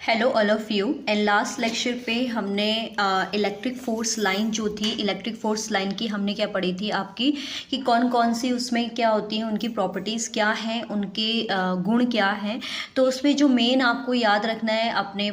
Hello all of you. And last lecture पे हमने electric force line जो थी, इलेक्ट्रिक फोर्स लाइन की हमने क्या पढ़ी थी आपकी कि कौन कौन सी उसमें क्या होती हैं, उनकी प्रॉपर्टीज़ क्या हैं, उनके गुण क्या हैं। तो उसमें जो मेन आपको याद रखना है अपने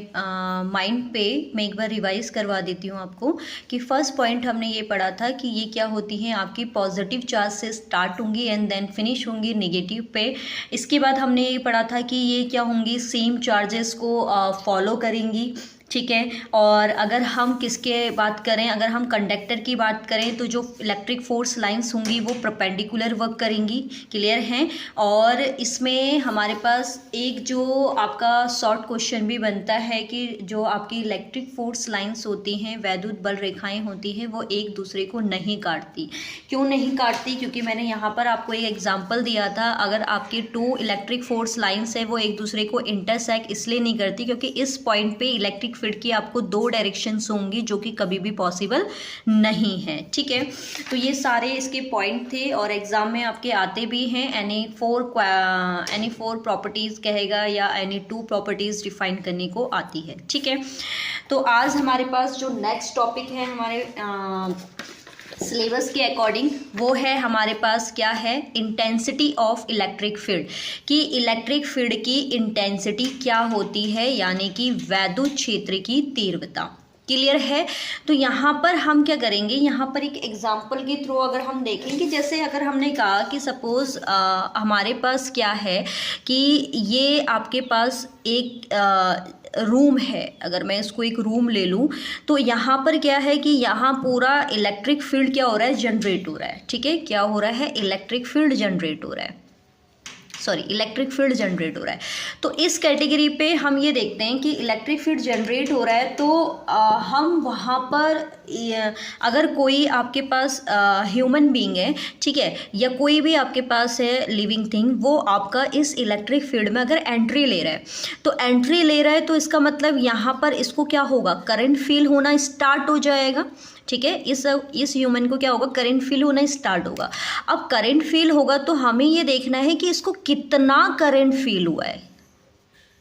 माइंड पे, मैं एक बार रिवाइज़ करवा देती हूँ आपको कि फर्स्ट पॉइंट हमने ये पढ़ा था कि ये क्या होती हैं आपकी पॉजिटिव चार्ज से स्टार्ट होंगी एंड देन फिनिश होंगी नेगेटिव पे। इसके बाद हमने ये पढ़ा था कि ये क्या होंगी, सेम चार्जेस को फॉलो करेंगी, ठीक है। और अगर हम किसके बात करें, अगर हम कंडक्टर की बात करें तो जो इलेक्ट्रिक फोर्स लाइंस होंगी वो परपेंडिकुलर वर्क करेंगी, क्लियर हैं। और इसमें हमारे पास एक जो आपका शॉर्ट क्वेश्चन भी बनता है कि जो आपकी इलेक्ट्रिक फोर्स लाइंस होती हैं, वैद्युत बल रेखाएं होती हैं, वो एक दूसरे को नहीं काटती। क्यों नहीं काटती? क्योंकि मैंने यहाँ पर आपको एक एग्जाम्पल दिया था, अगर आपकी टू इलेक्ट्रिक फोर्स लाइंस है वो एक दूसरे को इंटरसेक्ट इसलिए नहीं करती क्योंकि इस पॉइंट पे इलेक्ट्रिक फील्ड की आपको दो डायरेक्शंस होंगी जो कि कभी भी पॉसिबल नहीं है, ठीक है। तो ये सारे इसके पॉइंट थे और एग्जाम में आपके आते भी हैं। एनी फोर प्रॉपर्टीज कहेगा या एनी टू प्रॉपर्टीज डिफाइन करने को आती है, ठीक है। तो आज हमारे पास जो नेक्स्ट टॉपिक है हमारे सिलेबस के अकॉर्डिंग, वो है हमारे पास क्या है, इंटेंसिटी ऑफ इलेक्ट्रिक फील्ड। कि इलेक्ट्रिक फील्ड की इंटेंसिटी क्या होती है, यानी कि वैद्युत क्षेत्र की तीव्रता, क्लियर है। तो यहाँ पर हम क्या करेंगे, यहाँ पर एक एग्जाम्पल के थ्रू अगर हम देखेंगे, जैसे अगर हमने कहा कि सपोज हमारे पास क्या है कि ये आपके पास एक रूम है, अगर मैं इसको एक रूम ले लूँ तो यहाँ पर क्या है कि यहाँ पूरा इलेक्ट्रिक फील्ड क्या हो रहा है, जनरेट हो रहा है, ठीक है। क्या हो रहा है, इलेक्ट्रिक फील्ड जनरेट हो रहा है, इलेक्ट्रिक फील्ड जनरेट हो रहा है। तो इस कैटेगरी पे हम ये देखते हैं कि इलेक्ट्रिक फील्ड जनरेट हो रहा है तो हम वहाँ पर अगर कोई आपके पास ह्यूमन बीइंग है, ठीक है, या कोई भी आपके पास है लिविंग थिंग, वो आपका इस इलेक्ट्रिक फील्ड में अगर एंट्री ले रहा है, तो एंट्री ले रहा है तो इसका मतलब यहाँ पर इसको क्या होगा, करंट फील होना स्टार्ट हो जाएगा, ठीक है। इस ह्यूमन को क्या होगा, करंट फील होना स्टार्ट होगा। अब करंट फील होगा तो हमें ये देखना है कि इसको कितना करंट फील हुआ है,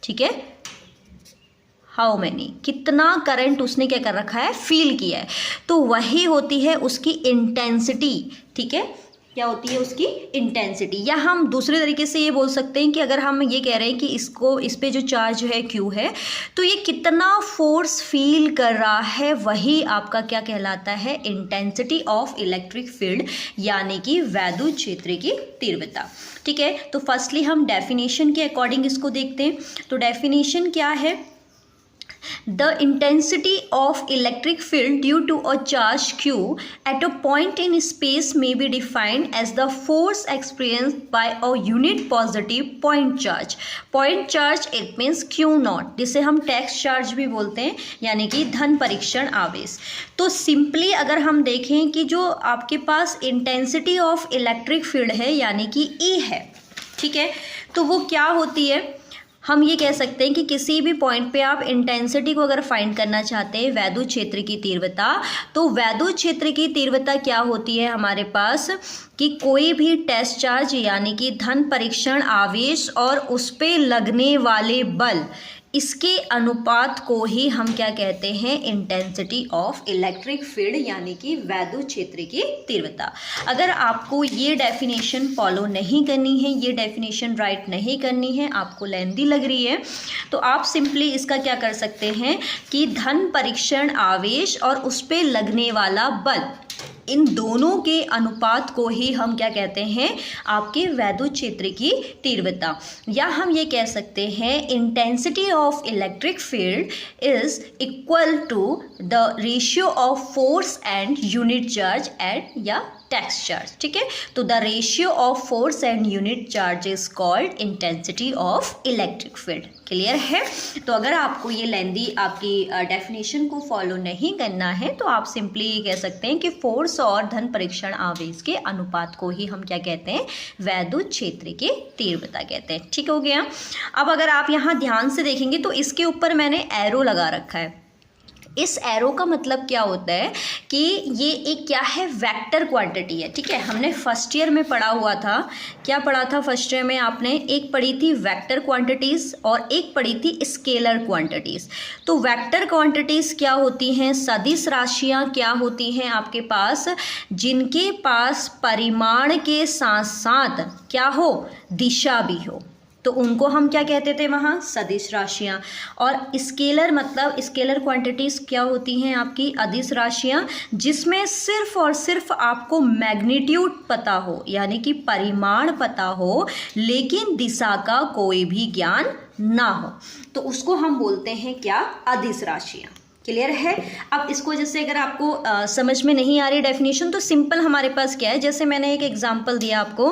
ठीक है, हाउ मैनी, कितना करंट उसने क्या कर रखा है, फील किया है। तो वही होती है उसकी इंटेंसिटी, ठीक है, क्या होती है उसकी इंटेंसिटी। या हम दूसरे तरीके से ये बोल सकते हैं कि अगर हम ये कह रहे हैं कि इसको, इस पे जो चार्ज है Q है, तो ये कितना फोर्स फील कर रहा है, वही आपका क्या कहलाता है, इंटेंसिटी ऑफ इलेक्ट्रिक फील्ड, यानी कि वैद्युत क्षेत्र की तीव्रता, ठीक है। तो फर्स्टली हम डेफिनेशन के अकॉर्डिंग इसको देखते हैं। तो डेफिनेशन क्या है, the intensity of electric field due to a charge Q at a point in space may be defined as the force experienced by a unit positive point charge. Point charge it means Q naught, जिसे हम text charge भी बोलते हैं, यानी कि धन परीक्षण आवेश। तो सिंपली अगर हम देखें कि जो आपके पास इंटेंसिटी ऑफ इलेक्ट्रिक फील्ड है यानी कि E है, ठीक है, तो वो क्या होती है, हम ये कह सकते हैं कि किसी भी पॉइंट पे आप इंटेंसिटी को अगर फाइंड करना चाहते हैं, वैद्युत क्षेत्र की तीव्रता, तो वैद्युत क्षेत्र की तीव्रता क्या होती है हमारे पास कि कोई भी टेस्ट चार्ज यानी कि धन परीक्षण आवेश और उस पे लगने वाले बल, इसके अनुपात को ही हम क्या कहते हैं, इंटेंसिटी ऑफ इलेक्ट्रिक फील्ड, यानी कि वैद्युत क्षेत्र की तीव्रता। अगर आपको ये डेफिनेशन फॉलो नहीं करनी है, ये डेफिनेशन राइट नहीं करनी है, आपको लेंदी लग रही है, तो आप सिंपली इसका क्या कर सकते हैं कि धन परीक्षण आवेश और उस पे लगने वाला बल, इन दोनों के अनुपात को ही हम क्या कहते हैं, आपके वैद्युत क्षेत्र की तीव्रता। या हम ये कह सकते हैं intensity of electric field is equal to the ratio of force and unit charge at या टेक्स्ट चार्ज, ठीक है। तो the ratio of force and unit charge is called intensity of electric field, clear है। तो अगर आपको ये लेंदी आपकी डेफिनेशन को फॉलो नहीं करना है तो आप सिंपली ये कह सकते हैं कि फोर्स और धन परीक्षण आवेश के अनुपात को ही हम क्या कहते हैं, वैद्युत क्षेत्र की तीव्रता कहते हैं, ठीक हो गया। अब अगर आप यहाँ ध्यान से देखेंगे तो इसके ऊपर मैंने एरो लगा रखा है, इस एरो का मतलब क्या होता है कि ये एक क्या है, वेक्टर क्वांटिटी है। ठीक है, हमने फर्स्ट ईयर में पढ़ा हुआ था, क्या पढ़ा था फर्स्ट ईयर में आपने, एक पढ़ी थी वेक्टर क्वांटिटीज़ और एक पढ़ी थी स्केलर क्वांटिटीज़। तो वेक्टर क्वांटिटीज़ क्या होती हैं, सदिश राशियाँ क्या होती हैं आपके पास, जिनके पास परिमाण के साथ साथ क्या हो, दिशा भी हो, तो उनको हम क्या कहते थे वहाँ, सदिश राशियाँ। और स्केलर मतलब स्केलर क्वांटिटीज़ क्या होती हैं आपकी, अदिश राशियाँ, जिसमें सिर्फ और सिर्फ आपको मैग्नीट्यूड पता हो, यानी कि परिमाण पता हो, लेकिन दिशा का कोई भी ज्ञान ना हो, तो उसको हम बोलते हैं क्या, अदिश राशियाँ। क्लियर है। अब इसको जैसे अगर आपको समझ में नहीं आ रही डेफिनेशन, तो सिंपल हमारे पास क्या है, जैसे मैंने एक एग्जांपल दिया आपको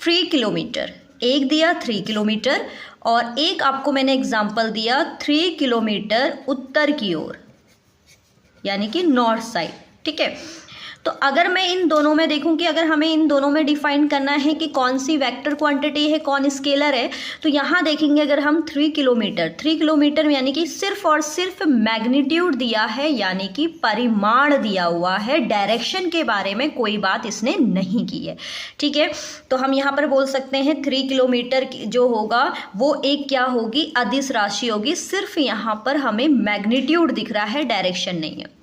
3 किलोमीटर, एक दिया 3 किलोमीटर और एक आपको मैंने एग्जांपल दिया 3 किलोमीटर उत्तर की ओर, यानी कि नॉर्थ साइड। ठीक है, तो अगर मैं इन दोनों में देखूं कि अगर हमें इन दोनों में डिफाइन करना है कि कौन सी वेक्टर क्वांटिटी है, कौन स्केलर है, तो यहाँ देखेंगे अगर हम 3 किलोमीटर यानी कि सिर्फ और सिर्फ मैग्नीट्यूड दिया है, यानी कि परिमाण दिया हुआ है, डायरेक्शन के बारे में कोई बात इसने नहीं की है। ठीक है, तो हम यहाँ पर बोल सकते हैं 3 किलोमीटर जो होगा वो एक क्या होगी, अदिश राशि होगी, सिर्फ यहाँ पर हमें मैग्नीट्यूड दिख रहा है, डायरेक्शन नहीं है।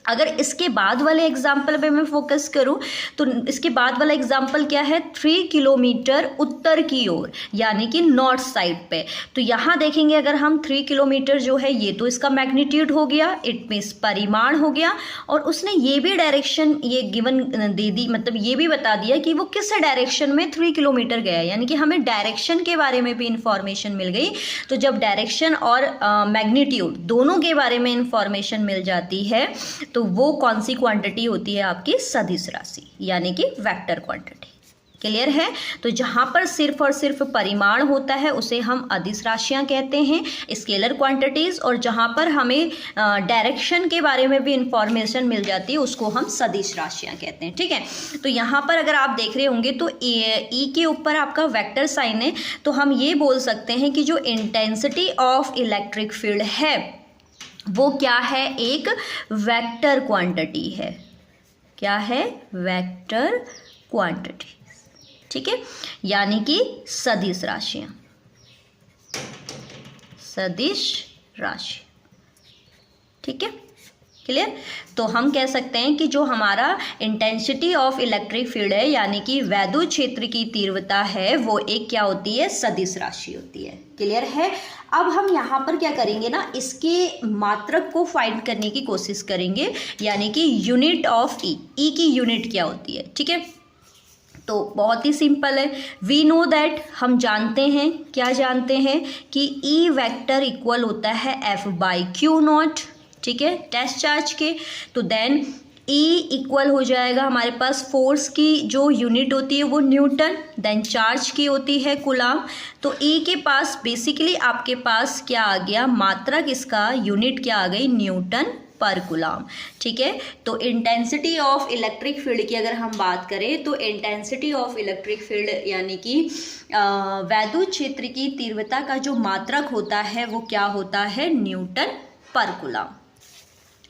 अगर इसके बाद वाले एग्जाम्पल पे मैं फोकस करूं तो इसके बाद वाला एग्जाम्पल क्या है, 3 किलोमीटर उत्तर की ओर, यानी कि नॉर्थ साइड पे। तो यहाँ देखेंगे अगर हम 3 किलोमीटर जो है ये तो इसका मैग्नीट्यूड हो गया, इट मीन्स परिमाण हो गया, और उसने ये भी डायरेक्शन ये गिवन दे दी, मतलब ये भी बता दिया कि वो किस डायरेक्शन में 3 किलोमीटर गया, यानी कि हमें डायरेक्शन के बारे में भी इंफॉर्मेशन मिल गई। तो जब डायरेक्शन और मैग्नीट्यूड दोनों के बारे में इंफॉर्मेशन मिल जाती है तो वो कौन सी क्वांटिटी होती है आपकी, सदिश राशि, यानी कि वेक्टर क्वांटिटी। क्लियर है। तो जहाँ पर सिर्फ और सिर्फ परिमाण होता है उसे हम अदिश राशियाँ कहते हैं, स्केलर क्वांटिटीज़, और जहाँ पर हमें डायरेक्शन के बारे में भी इंफॉर्मेशन मिल जाती है उसको हम सदिश राशियाँ कहते हैं। ठीक है, तो यहाँ पर अगर आप देख रहे होंगे तो ई के ऊपर आपका वेक्टर साइन है, तो हम ये बोल सकते हैं कि जो इंटेंसिटी ऑफ इलेक्ट्रिक फील्ड है वो क्या है, एक वेक्टर क्वांटिटी है। क्या है, वेक्टर क्वांटिटी। ठीक है, यानी कि सदिश राशियां, सदिश राशि। ठीक है, क्लियर। तो हम कह सकते हैं कि जो हमारा इंटेंसिटी ऑफ इलेक्ट्रिक फील्ड है, यानी कि वैद्युत क्षेत्र की तीव्रता है, वो एक क्या होती है, सदिश राशि होती है। क्लियर है। अब हम यहाँ पर क्या करेंगे ना, इसके मात्रक को फाइंड करने की कोशिश करेंगे, यानी कि यूनिट ऑफ ई की यूनिट क्या होती है। ठीक है, तो बहुत ही सिंपल है, वी नो दैट, हम जानते हैं, क्या जानते हैं कि ई वेक्टर इक्वल होता है F/Q0। ठीक है, टेस्ट चार्ज के। तो देन E इक्वल हो जाएगा हमारे पास, फोर्स की जो यूनिट होती है वो न्यूटन, देन चार्ज की होती है कूलाम। तो E के पास बेसिकली आपके पास क्या आ गया, मात्रक इसका यूनिट क्या आ गई, न्यूटन पर कूलाम। ठीक है, तो इंटेंसिटी ऑफ इलेक्ट्रिक फील्ड की अगर हम बात करें तो इंटेंसिटी ऑफ इलेक्ट्रिक फील्ड यानी कि वैद्युत क्षेत्र की तीव्रता का जो मात्रक होता है वो क्या होता है, न्यूटन पर कूलाम।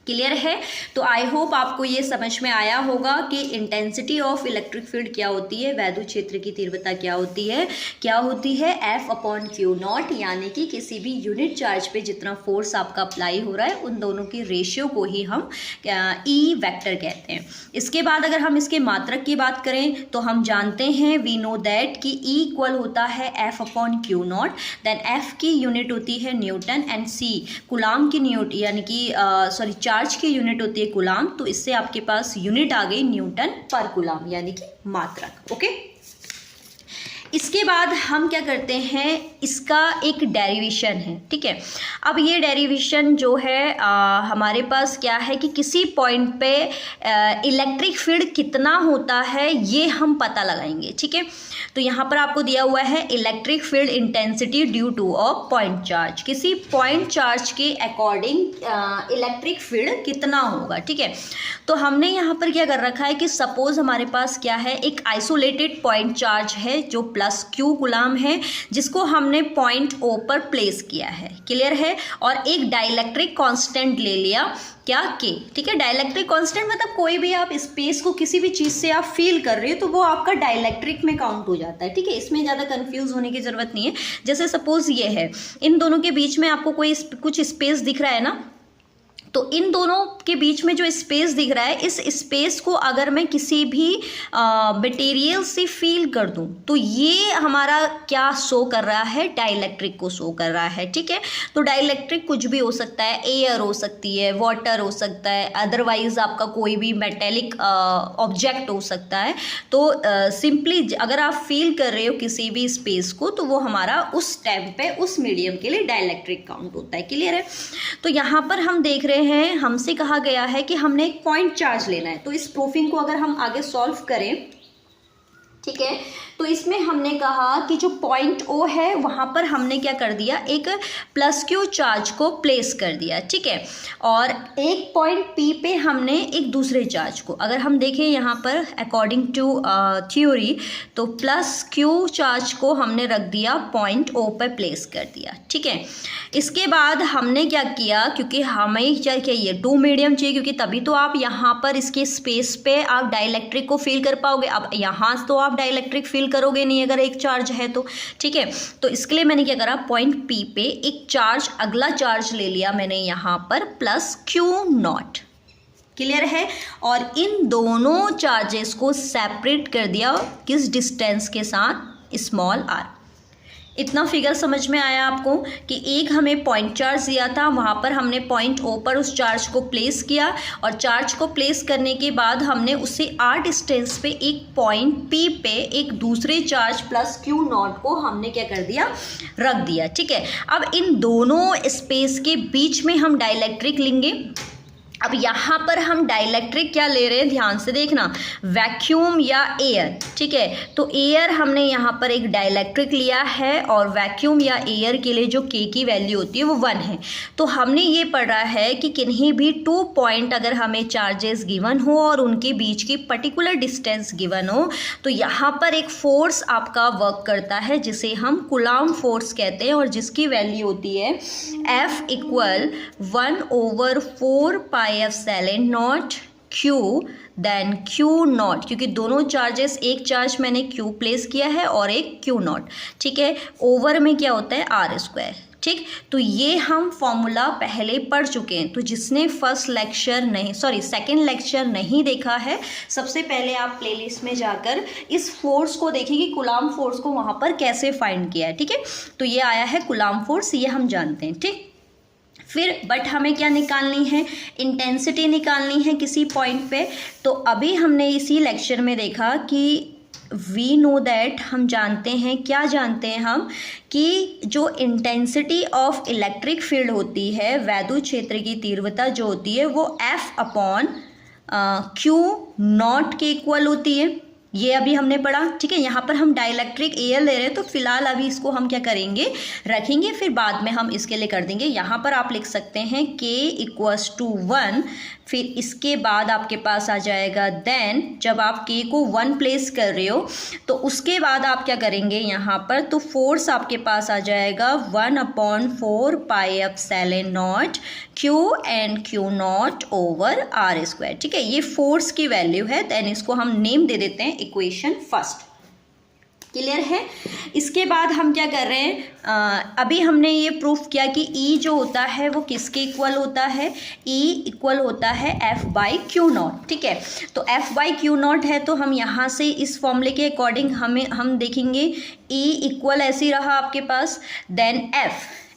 क्लियर है। तो आई होप आपको ये समझ में आया होगा कि इंटेंसिटी ऑफ इलेक्ट्रिक फील्ड क्या होती है, वैद्युत क्षेत्र की तीव्रता क्या होती है, F/Q0, यानी कि किसी भी यूनिट चार्ज पे जितना फोर्स आपका अप्लाई हो रहा है उन दोनों की रेशियो को ही हम ई वेक्टर कहते हैं। इसके बाद अगर हम इसके मात्रक की बात करें तो हम जानते हैं, वी नो दैट कि E इक्वल होता है F/Q0, देन F की यूनिट होती है न्यूटन, एंड C कूलाम की यूनिट यानी कि चार्ज की यूनिट होती है कूलाम। तो इससे आपके पास यूनिट आ गई न्यूटन पर कूलाम, यानी कि मात्रक। ओके, इसके बाद हम क्या करते हैं, इसका एक डेरिवेशन है। ठीक है, अब ये डेरिवेशन जो है हमारे पास क्या है कि किसी पॉइंट पे इलेक्ट्रिक फील्ड कितना होता है ये हम पता लगाएंगे। ठीक है, तो यहाँ पर आपको दिया हुआ है electric field intensity due to a point charge, किसी पॉइंट चार्ज के अकॉर्डिंग इलेक्ट्रिक फील्ड कितना होगा। ठीक है, तो हमने यहाँ पर क्या कर रखा है कि सपोज हमारे पास क्या है, एक आइसोलेटेड पॉइंट चार्ज है जो प्लस क्यू गुलाम है जिसको हमने पॉइंट ओ पर प्लेस किया है, क्लियर है। और एक डाइलेक्ट्रिक कांस्टेंट ले लिया, क्या, के, ठीक है। डाइलेक्ट्रिक कांस्टेंट मतलब कोई भी आप स्पेस को किसी भी चीज़ से आप फील कर रहे हो तो वो आपका डाइलेक्ट्रिक में काउंट हो जाता है, ठीक है। इसमें ज़्यादा कंफ्यूज होने की ज़रूरत नहीं है। जैसे सपोज ये है, इन दोनों के बीच में आपको कोई कुछ स्पेस दिख रहा है ना, तो इन दोनों के बीच में जो स्पेस दिख रहा है, इस स्पेस को अगर मैं किसी भी मटेरियल से फील कर दूं तो ये हमारा क्या शो कर रहा है, डाइलेक्ट्रिक को शो कर रहा है, ठीक है। तो डाइलेक्ट्रिक कुछ भी हो सकता है, एयर हो सकती है, वाटर हो सकता है, अदरवाइज आपका कोई भी मेटेलिक ऑब्जेक्ट हो सकता है। तो सिंपली अगर आप फील कर रहे हो किसी भी स्पेस को तो वो हमारा उस टाइम पे उस मीडियम के लिए डाइलेक्ट्रिक काउंट होता है, क्लियर है। तो यहाँ पर हम देख रहे हैं, हमसे कहा गया है कि हमने एक पॉइंट चार्ज लेना है। तो इस प्रूफिंग को अगर हम आगे सॉल्व करें, ठीक है, तो इसमें हमने कहा कि जो पॉइंट ओ है वहाँ पर हमने क्या कर दिया, एक प्लस क्यू चार्ज को प्लेस कर दिया, ठीक है। और एक पॉइंट पी पे हमने एक दूसरे चार्ज को, अगर हम देखें यहाँ पर अकॉर्डिंग टू थ्योरी, तो प्लस क्यू चार्ज को हमने रख दिया पॉइंट ओ पर प्लेस कर दिया, ठीक है। इसके बाद हमने क्या किया, क्योंकि हमें क्या चाहिए, 2 मीडियम चाहिए, क्योंकि तभी तो आप यहाँ पर इसके स्पेस पे आप डाइलेक्ट्रिक को फील कर पाओगे। अब यहाँ तो आप डाइलेक्ट्रिक फील करोगे नहीं अगर एक चार्ज है तो, ठीक है। तो इसके लिए मैंने क्या करा, पॉइंट पी पे एक चार्ज, अगला चार्ज ले लिया मैंने यहाँ पर प्लस क्यू नॉट, क्लियर है। और इन दोनों चार्जेस को सेपरेट कर दिया किस डिस्टेंस के साथ, स्मॉल आर। इतना फिगर समझ में आया आपको कि एक हमें पॉइंट चार्ज दिया था, वहाँ पर हमने पॉइंट ओ पर उस चार्ज को प्लेस किया, और चार्ज को प्लेस करने के बाद हमने उसे आर डिस्टेंस पे एक पॉइंट पी पे एक दूसरे चार्ज प्लस क्यू नॉट को हमने क्या कर दिया, रख दिया, ठीक है। अब इन दोनों स्पेस के बीच में हम डाइलेक्ट्रिक लेंगे। अब यहाँ पर हम डाइलेक्ट्रिक क्या ले रहे हैं, ध्यान से देखना, वैक्यूम या एयर, ठीक है। तो एयर हमने यहाँ पर एक डाइलेक्ट्रिक लिया है, और वैक्यूम या एयर के लिए जो के की वैल्यू होती है वो 1 है। तो हमने ये पढ़ा है कि किन्हीं भी 2 पॉइंट अगर हमें चार्जेस गिवन हो और उनके बीच की पर्टिकुलर डिस्टेंस गिवन हो, तो यहाँ पर एक फोर्स आपका वर्क करता है जिसे हम कूलॉम फोर्स कहते हैं, और जिसकी वैल्यू होती है F equal 1/4 pi epsilon naught Q then Q naught, क्योंकि दोनों चार्जेस, एक चार्ज मैंने Q प्लेस किया है और एक Q नॉट, ठीक है। ओवर में क्या होता है, R स्क्वायर, ठीक। तो ये हम फॉर्मूला पहले पढ़ चुके हैं। तो जिसने सेकंड लेक्चर नहीं देखा है, सबसे पहले आप प्लेलिस्ट में जाकर इस फोर्स को देखिए कि कूलॉम फोर्स को वहाँ पर कैसे फाइंड किया है, ठीक है। तो ये आया है कूलॉम फोर्स, ये हम जानते हैं, ठीक। फिर बट हमें क्या निकालनी है, इंटेंसिटी निकालनी है किसी पॉइंट पे। तो अभी हमने इसी लेक्चर में देखा कि वी नो दैट, हम जानते हैं, क्या जानते हैं हम, कि जो इंटेंसिटी ऑफ इलेक्ट्रिक फील्ड होती है, वैद्युत क्षेत्र की तीव्रता जो होती है वो F/Q नॉट के इक्वल होती है। ये अभी हमने पढ़ा, ठीक है। यहाँ पर हम डाइलेक्ट्रिक एयर ले रहे हैं, तो फिलहाल अभी इसको हम क्या करेंगे, रखेंगे, फिर बाद में हम इसके लिए कर देंगे। यहाँ पर आप लिख सकते हैं K = 1, फिर इसके बाद आपके पास आ जाएगा देन, जब आप K को 1 प्लेस कर रहे हो तो उसके बाद आप क्या करेंगे यहाँ पर, तो फोर्स आपके पास आ जाएगा 1/4 pi epsilon naught Q and Q naught over R square, ठीक है। ये फोर्स की वैल्यू है। देन इसको हम नेम दे देते हैं इक्वेशन फर्स्ट, क्लियर है। इसके बाद हम क्या कर रहे हैं, अभी हमने ये प्रूफ किया कि E जो होता है वो किसके इक्वल होता है, E इक्वल होता है F/Q नॉट, ठीक है। तो F/Q नॉट है, तो हम यहाँ से इस फॉर्मूले के अकॉर्डिंग हम देखेंगे E इक्वल ऐसे रहा आपके पास, देन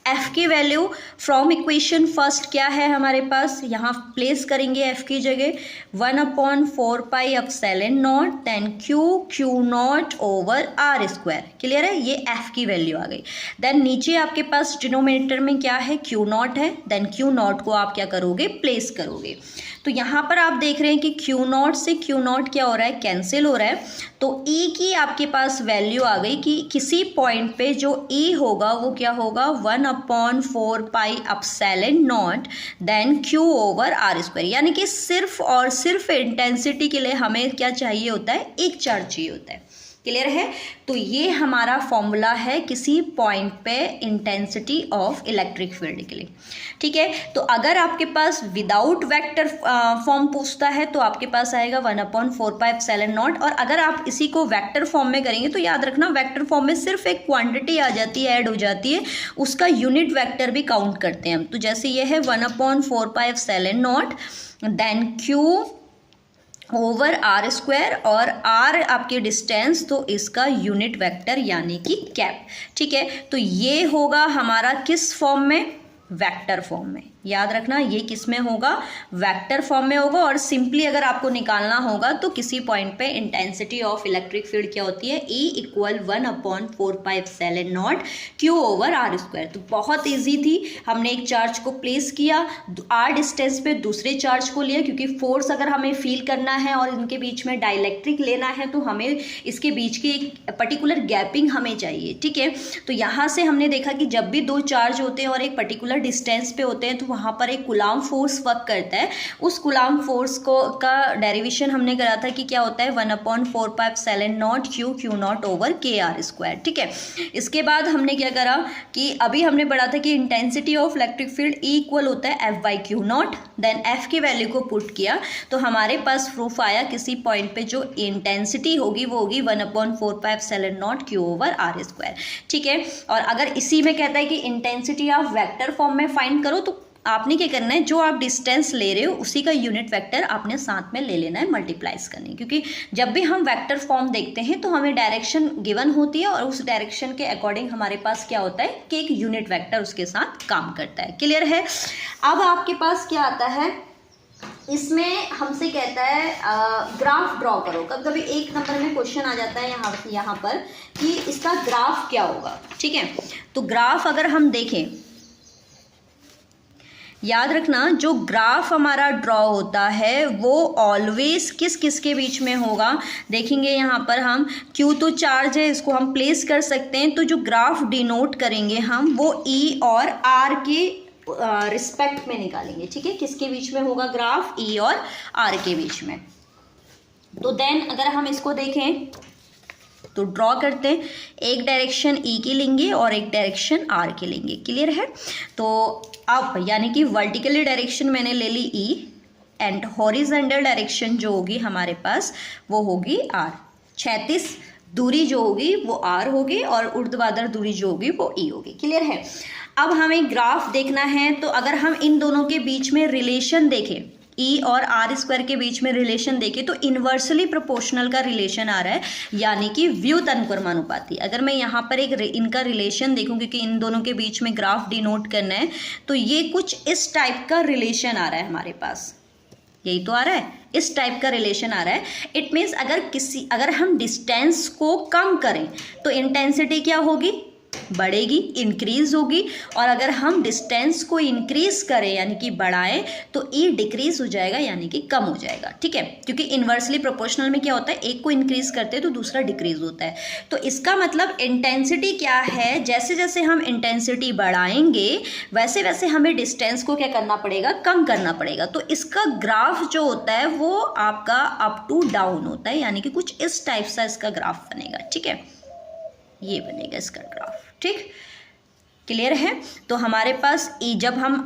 F की वैल्यू फ्रॉम इक्वेशन फर्स्ट क्या है हमारे पास, यहाँ प्लेस करेंगे F की जगह 1/4 pi epsilon naught then Q naught over R square, clear है। ये F की वैल्यू आ गई। देन नीचे आपके पास डिनोमिनेटर में क्या है, Q नॉट है, देन Q नॉट को आप क्या करोगे, प्लेस करोगे। तो यहाँ पर आप देख रहे हैं कि Q नॉट से Q नॉट क्या हो रहा है, कैंसिल हो रहा है। तो E की आपके पास वैल्यू आ गई कि किसी पॉइंट पे जो E होगा वो क्या होगा, 1/4 pi epsilon naught then Q over R square, यानी कि सिर्फ और सिर्फ इंटेंसिटी के लिए हमें क्या चाहिए होता है, एक चार्ज चाहिए होता है, क्लियर है। तो ये हमारा फॉर्मूला है किसी पॉइंट पे इंटेंसिटी ऑफ इलेक्ट्रिक फील्ड के लिए, ठीक है। तो अगर आपके पास विदाउट वेक्टर फॉर्म पूछता है तो आपके पास आएगा 1/4πε0, और अगर आप इसी को वेक्टर फॉर्म में करेंगे तो याद रखना वेक्टर फॉर्म में सिर्फ एक क्वांटिटी आ जाती है, ऐड हो जाती है, उसका यूनिट वेक्टर भी काउंट करते हैं हम। तो जैसे ये है 1/4πε0 then Q over are square, और आर आपकी डिस्टेंस, तो इसका यूनिट वेक्टर यानी कि कैप, ठीक है। तो ये होगा हमारा किस फॉर्म में, वेक्टर फॉर्म में। याद रखना ये किस में होगा, वेक्टर फॉर्म में होगा। और सिंपली अगर आपको निकालना होगा तो किसी पॉइंट पे इंटेंसिटी ऑफ इलेक्ट्रिक फील्ड क्या होती है, E = 1/4πε0 Q over are square. तो बहुत इजी थी, हमने एक चार्ज को प्लेस किया, आर डिस्टेंस पे दूसरे चार्ज को लिया, क्योंकि फोर्स अगर हमें फील करना है और इनके बीच में डाइलेक्ट्रिक लेना है तो हमें इसके बीच की एक पर्टिकुलर गैपिंग हमें चाहिए, ठीक है। तो यहाँ से हमने देखा कि जब भी दो चार्ज होते हैं और एक पर्टिकुलर डिस्टेंस पे होते हैं तो वहाँ पर एक कूलाम्ब फोर्स वर्क करता है। उस कूलाम्ब फोर्स को का डेरिवेशन हमने करा था कि क्या होता है 1/4πε0 Q0 ओवर KR², ठीक है। इसके बाद हमने क्या करा कि अभी हमने पढ़ा था कि intensity of electric field E equal होता है F/Q0, देन F की वैल्यू को पुट किया तो हमारे पास प्रूफ आया किसी पॉइंट पे जो इंटेंसिटी होगी वो होगी 1/4πε0 Q ओवर R², ठीक है। और अगर इसी में कहता है कि इंटेंसिटी आप वेक्टर फॉर्म में फाइंड करो तो आपने क्या करना है, जो आप डिस्टेंस ले रहे हो उसी का यूनिट वेक्टर आपने साथ में ले लेना है, मल्टीप्लाइज करनी, क्योंकि जब भी हम वेक्टर फॉर्म देखते हैं तो हमें डायरेक्शन गिवन होती है और उस डायरेक्शन के अकॉर्डिंग हमारे पास क्या होता है कि एक यूनिट वेक्टर उसके साथ काम करता है। क्लियर है। अब आपके पास क्या आता है, इसमें हमसे कहता है ग्राफ ड्रॉ करो। कभी कभी एक नंबर में क्वेश्चन आ जाता है यहाँ पर कि इसका ग्राफ क्या होगा, ठीक है। तो ग्राफ अगर हम देखें, याद रखना जो ग्राफ हमारा ड्रॉ होता है वो ऑलवेज किस किस के बीच में होगा, देखेंगे यहाँ पर हम Q तो चार्ज है, इसको हम प्लेस कर सकते हैं। तो जो ग्राफ डिनोट करेंगे हम वो E और R के रिस्पेक्ट में निकालेंगे, ठीक है। किसके बीच में होगा ग्राफ, E और R के बीच में। तो देन अगर हम इसको देखें तो ड्रॉ करते हैं, एक डायरेक्शन E की लेंगे और एक डायरेक्शन R की लेंगे। क्लियर है। तो अब यानी कि वर्टिकली डायरेक्शन मैंने ले ली E एंड हॉरिजॉन्टल डायरेक्शन जो होगी हमारे पास वो होगी R। क्षैतिज दूरी जो होगी वो R होगी और ऊर्ध्वाधर दूरी जो होगी वो E होगी। क्लियर है। अब हमें ग्राफ देखना है तो अगर हम इन दोनों के बीच में रिलेशन देखें, E और R² के बीच में रिलेशन देखें तो इन्वर्सली प्रोपोर्शनल का रिलेशन आ रहा है, यानी कि व्युत अनुक्रमानुपाती। अगर मैं यहाँ पर एक इनका रिलेशन देखूँ, क्योंकि इन दोनों के बीच में ग्राफ डिनोट करना है, तो ये कुछ इस टाइप का रिलेशन आ रहा है हमारे पास, यही तो आ रहा है, इस टाइप का रिलेशन आ रहा है। इट मीन्स अगर हम डिस्टेंस को कम करें तो इंटेंसिटी क्या होगी, बढ़ेगी, इंक्रीज होगी, और अगर हम डिस्टेंस को इंक्रीज करें यानी कि बढ़ाएं तो E डिक्रीज हो जाएगा यानी कि कम हो जाएगा, ठीक है। क्योंकि इन्वर्सली प्रोपोर्शनल में क्या होता है, एक को इंक्रीज करते हैं तो दूसरा डिक्रीज होता है। तो इसका मतलब इंटेंसिटी क्या है, जैसे जैसे हम इंटेंसिटी बढ़ाएंगे वैसे वैसे हमें डिस्टेंस को क्या करना पड़ेगा, कम करना पड़ेगा। तो इसका ग्राफ जो होता है वो आपका अप टू डाउन होता है, यानी कि कुछ इस टाइप सा इसका ग्राफ बनेगा, ठीक है। ये बनेगा इसका ग्राफ, ठीक। क्लियर है। तो हमारे पास E, जब हम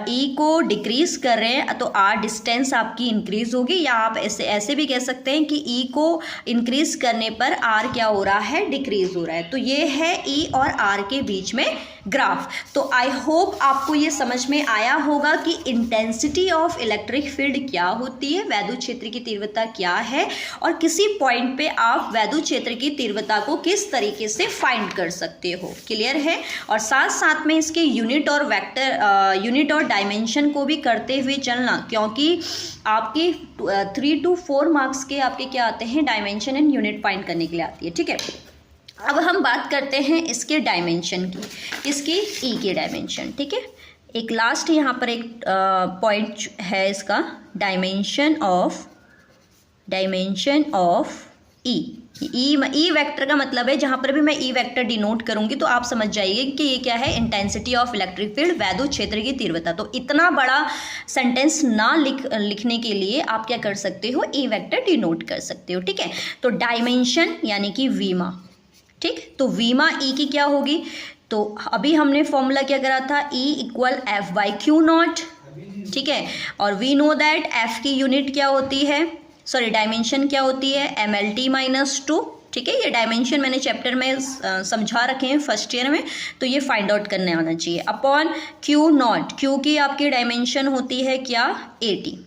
E को डिक्रीज कर रहे हैं तो R डिस्टेंस आपकी इंक्रीज होगी, या आप ऐसे भी कह सकते हैं कि E को इंक्रीज करने पर R क्या हो रहा है, डिक्रीज हो रहा है। तो ये है E और R के बीच में ग्राफ। तो आई होप आपको ये समझ में आया होगा कि इंटेंसिटी ऑफ इलेक्ट्रिक फील्ड क्या होती है, वैद्युत क्षेत्र की तीव्रता क्या है, और किसी पॉइंट पे आप वैद्युत क्षेत्र की तीव्रता को किस तरीके से फाइंड कर सकते हो। क्लियर है। और साथ साथ में इसके यूनिट और डायमेंशन को भी करते हुए चलना, क्योंकि आपके 3 to 4 मार्क्स के आपके क्या आते हैं, डायमेंशन एंड यूनिट फाइंड करने के लिए आती है, ठीक है। अब हम बात करते हैं इसके डायमेंशन की, इसकी E के डायमेंशन, ठीक है। एक लास्ट यहाँ पर एक पॉइंट है इसका, dimension of E, E vector का मतलब है, जहाँ पर भी मैं ई वेक्टर डिनोट करूंगी तो आप समझ जाइए कि ये क्या है, इंटेंसिटी ऑफ इलेक्ट्रिक फील्ड, वैद्युत क्षेत्र की तीव्रता। तो इतना बड़ा सेंटेंस ना लिखने के लिए आप क्या कर सकते हो, ई वेक्टर डिनोट कर सकते हो। ठीक है, तो डायमेंशन यानी कि वीमा। ठीक, तो वीमा ई की क्या होगी, तो अभी हमने फॉर्मूला क्या करा था, E equal F by Q not. ठीक है, और वी नो दैट एफ की यूनिट क्या होती है, सॉरी डायमेंशन क्या होती है, mlt-2। ठीक है, ये डायमेंशन मैंने चैप्टर में समझा रखे हैं फर्स्ट ईयर में, तो ये फाइंड आउट करने आना चाहिए। अपॉन क्यू नॉट, क्यू की आपकी डायमेंशन होती है क्या, 80।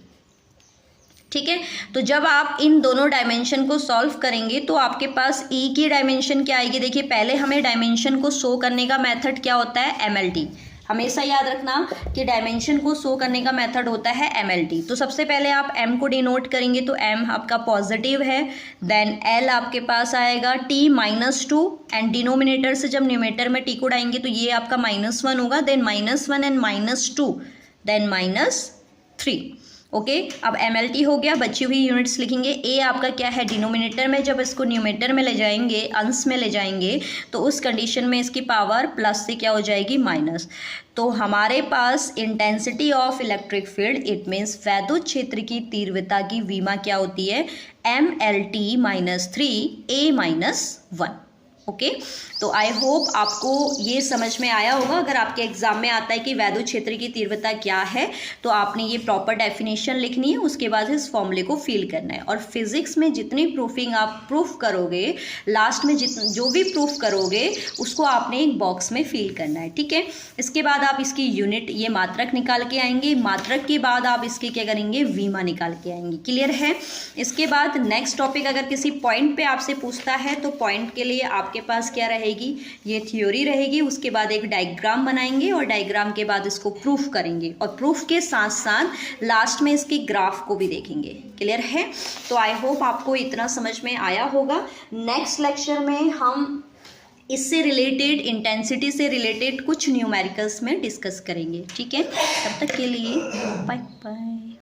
ठीक है, तो जब आप इन दोनों डायमेंशन को सॉल्व करेंगे तो आपके पास ई की डायमेंशन क्या आएगी। देखिए पहले हमें डायमेंशन को शो करने का मेथड क्या होता है, MLT। हमेशा याद रखना कि डायमेंशन को शो करने का मेथड होता है MLT। तो सबसे पहले आप M को डिनोट करेंगे, तो M आपका पॉजिटिव है, देन L आपके पास आएगा T-2, एंड डिनोमिनेटर से जब न्यूमेटर में T को उड़ाएंगे तो ये आपका -1 होगा, देन -1 एंड -2 देन -3। ओके, अब MLT हो गया, बची हुई यूनिट्स लिखेंगे। ए आपका क्या है, डिनोमिनेटर में जब इसको न्यूमेटर में ले जाएंगे, अंश में ले जाएंगे, तो उस कंडीशन में इसकी पावर प्लस से क्या हो जाएगी, माइनस। तो हमारे पास intensity of electric field, it means वैद्युत क्षेत्र की तीव्रता की वीमा क्या होती है, MLT-3A-1। ओके, तो आई होप आपको ये समझ में आया होगा। अगर आपके एग्जाम में आता है कि वैद्युत क्षेत्र की तीव्रता क्या है, तो आपने ये प्रॉपर डेफिनेशन लिखनी है, उसके बाद इस फॉर्मूले को फिल करना है। और फिजिक्स में जितनी प्रूफिंग आप प्रूफ करोगे, लास्ट में जो भी प्रूफ करोगे उसको आपने एक बॉक्स में फिल करना है। ठीक है, इसके बाद आप इसकी यूनिट, ये मात्रक निकाल के आएंगे, मात्रक के बाद आप इसके क्या करेंगे, वीमा निकाल के आएंगे। क्लियर है। इसके बाद नेक्स्ट टॉपिक अगर किसी पॉइंट पे आपसे पूछता है तो पॉइंट के लिए आपके पास क्या रहेगी, ये थ्योरी रहेगी, उसके बाद एक डायग्राम बनाएंगे और डायग्राम के बाद इसको प्रूफ करेंगे, और प्रूफ के साथ साथ लास्ट में इसकी ग्राफ को भी देखेंगे। क्लियर है। तो आई होप आपको इतना समझ में आया होगा। नेक्स्ट लेक्चर में हम इससे रिलेटेड, इंटेंसिटी से रिलेटेड कुछ न्यूमेरिकल्स में डिस्कस करेंगे। ठीक है, तब तक के लिए बाय बाय।